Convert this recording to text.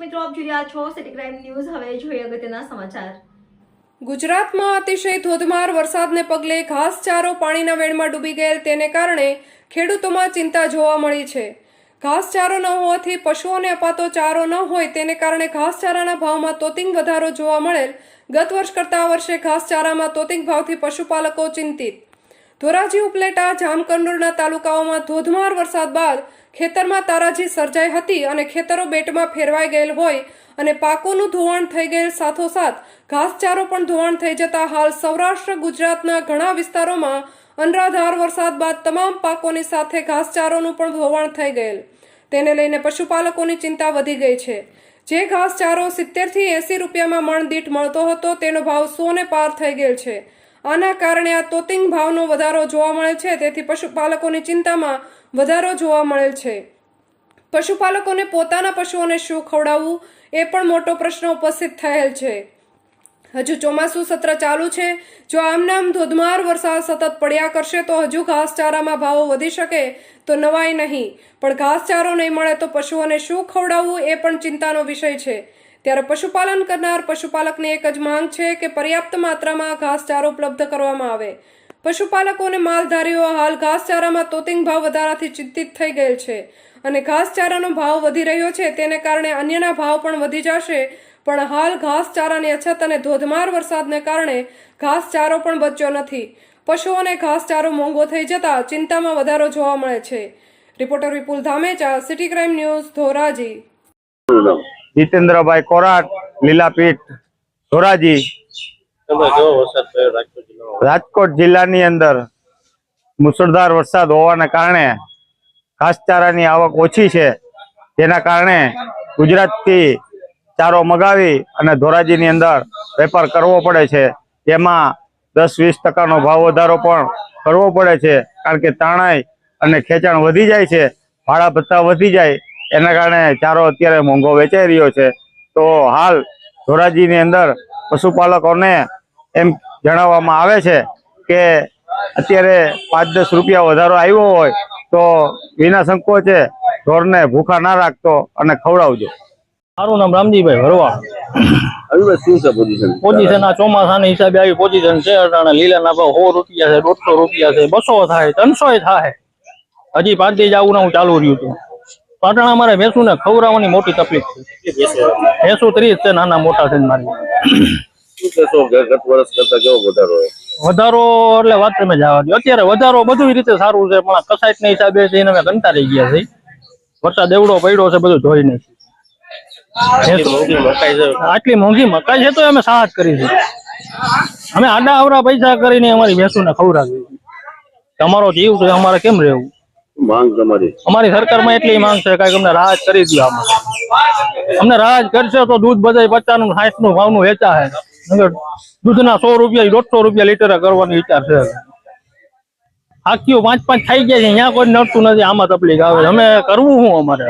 મિત્રો આપ જોઈ રહ્યા છો સિટી ક્રાઇમ ન્યૂઝ। હવે જોઈએ અગત્યના સમાચાર। ગુજરાતમાં અતિશય ધોધમાર વરસાદને પગલે ઘાસચારો પાણીના વેણમાં ડૂબી ગયેલ તેને કારણે ખેડૂતોમાં ચિંતા જોવા મળી છે। ઘાસચારો ન હોવાથી પશુઓને અપાતો ચારો ન હોય તેને કારણે ઘાસચારાના ભાવમાં તોતિંગ વધારો જોવા મળેલ। ગત વર્ષ કરતા આ વર્ષે ઘાસચારામાં તોતિંગ ભાવથી પશુપાલકો ચિંતિત। ધોરાજી ઉપલેટા જામકંડોરણા તાલુકાઓમાં ધોધમાર વરસાદ બાદ ખેતરમાં તારાજી સર્જાઈ હતી અને ખેતરો બેટમાં ફેરવાઈ ગયેલ હોય અને પાકોનું ધોવાણ થઈ ગયેલ સાથોસાથ ઘાસચારો પણ ધોવાણ થઈ જતા હાલ સૌરાષ્ટ્ર ગુજરાતના ઘણા વિસ્તારોમાં અનરાધાર વરસાદ બાદ તમામ પાકોની સાથે ઘાસચારોનું પણ ધોવાણ થઈ ગયેલ। તેને લઈને પશુપાલકોની ચિંતા વધી ગઈ છે। જે ઘાસચારો 70 થી 80 રૂપિયામાં મણ દીઠ મળતો હતો તેનો ભાવ 100 ને પાર થઈ ગયેલ છે। આના કારણે આ તોતિંગ ભાવનો વધારો જોવા મળે છે, તેથી પશુપાલકોની ચિંતામાં વધારો જોવા મળેલ છે। પશુપાલકોને પોતાના પશુઓને શું ખવડાવવું એ પણ મોટો પ્રશ્ન ઉપસ્થિત થયેલ છે। હજુ ચોમાસું સત્ર ચાલુ છે। જો આમનામ ધોધમાર વરસાદ સતત પડ્યા કરશે તો હજુ ઘાસચારામાં ભાવો વધી શકે તો નવાઈ નહીં, પણ ઘાસચારો નહીં મળે તો પશુઓને શું ખવડાવવું એ પણ ચિંતાનો વિષય છે। ત્યારે પશુપાલન કરનાર પશુપાલકની એક જ માંગ છે કે પર્યાપ્ત માત્રામાં ઘાસચારો ઉપલબ્ધ કરવામાં આવે। પશુપાલકો અને માલધારીઓ હાલ ઘાસચારામાં તોતિંગ ભાવ વધારાથી ચિંતિત થઈ ગયેલ છે અને ઘાસચારાનો ભાવ વધી રહ્યો છે, તેને કારણે અન્યના ભાવ પણ વધી જશે। પણ હાલ ઘાસચારાની અછત અને ધોધમાર વરસાદને કારણે ઘાસચારો પણ બચ્યો નથી। પશુઓને ઘાસચારો મોંઘો થઈ જતા ચિંતામાં વધારો જોવા મળે છે। Reporter Vipul Dhamecha, city crime news, Dhoraji. Jitendrabhai Korat, Lilapith, Dhoraji. Rajkot જિલ્લાની અંદર મુસળધાર વરસાદ હોવાના કારણે ઘાસચારાની આવક ઓછી છે, જેના કારણે ગુજરાતથી ચારો મગાવી અને ધોરાજીની અંદર વેપાર કરવો પડે છે। જેમાં 10-20% ભાવ વધારો પણ કરવો પડે છે, કારણ કે તાણાઈ અને ખેંચાણ વધી જાય છે, ભાડા ભથ્થા વધી જાય, એના કારણે ચારો અત્યારે મોંઘો વેચાઈ રહ્યો છે। તો હાલ ધોરાજીની અંદર પશુપાલકોને એમ જણાવવામાં આવે છે કે અત્યારે 5-10 રૂપિયા વધારો આવ્યો હોય તો વિના સંકોચે ઢોરને ભૂખા ના રાખતો અને ખવડાવજો। મારું નામ રામજીભાઈ ભરવાડ। પોઝિશન આ ચોમાસાના હિસાબે આવી પોઝિશન છે। અટાણે લીલાના ભાવ 100 રૂપિયા છે, 150 રૂપિયા છે, 200 થાય, 300 થાય। હજી 5 દી જવું હું ચાલુ રહ્યું હતું। પાટણ અમારે ભેંસું ને ખવડાવવાની મોટી તકલીફ છે। ભેંસું 30 છે, નાના મોટા છે મારી। વધારો એટલે વાત તમે જવા દો। અત્યારે વધારો બધી રીતે સારું છે, પણ કસાઈટ ના હિસાબે એને અમે કંટાળી ગયા છે। વરસાદ એવડો પડ્યો છે, બધું જોઈ નહીં। આટલી મોંઘી મકાઈ છે તો અમે સાહસ કરી છે। અમે આડા આવડા પૈસા કરીને અમારી ભેંસું ને ખવડાવી। તમારો જીવ છે, અમારે કેમ રહેવું? અમારી સરકારમાં એટલી માંગ છે કે અમને રાહત કરી દો। અમને રાહત કરશે તો દૂધ બધા 50 60 નું ભાવનું વેચા છે। દૂધના 100 રૂપિયા 150 રૂપિયા લીટર કરવાની વિચાર છે। આખીઓ 5-5 થઈ ગયા છે, અહીંયા કોઈ નડતું નથી। આમાં તકલીફ આવે, અમે કરવું શું અમારે?